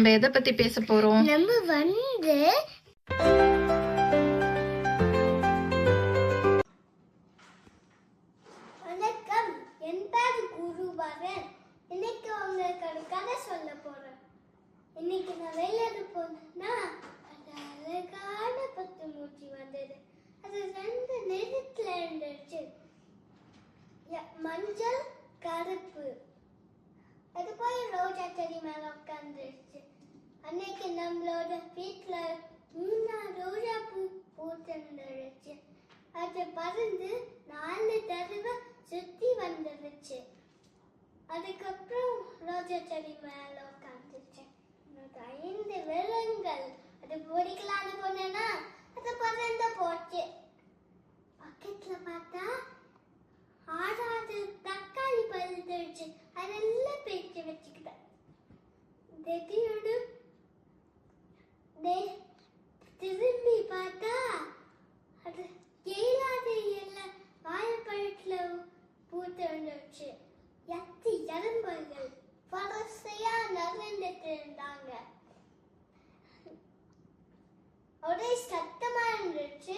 நம்ம எதை பத்தி பேச போறோம்? நம்ம வணக்கம், என் பேர் குருபரன். இன்னைக்கு உங்களுக்கு ஒரு கதை சொல்ல போறேன். இன்னைக்கு நான் வெளியில போனேன்னா அது அழகான பத்து மூச்சி வந்தது. அது ரெண்டு நிறத்துல இருந்துச்சு, மஞ்சள் கருப்பு. அது போய் ரோஜா செடி மேல உட்காந்துருச்சு. அன்னைக்கு நம்மளோட வீட்டுல 3 ரோஜா பூ பூத்துருந்துச்சு. அது பறந்து 4 தடவை சுத்தி வந்துருச்சு. அதுக்கப்புறம் ரோஜா செடி மேல உட்காந்துச்சு. 5 விலங்குகள் அது பிடிக்கலான்னு போனேன்னா அது பறந்து போச்சு. பக்கத்துல பார்த்தா 6வது தக்காளி பழுந்துருச்சு. அதெல்லாம் பேச்சு வச்சுக்கிட்டேன். திடீர்னு திரும்பி பார்த்தா அது 7வது எல்லாம் வாழைப்பழத்துல பூத்து வந்துருச்சு. எறும்புகள் வரிசையா நடந்துட்டு இருந்தாங்க. ஒரே சத்தமா இருந்துச்சு.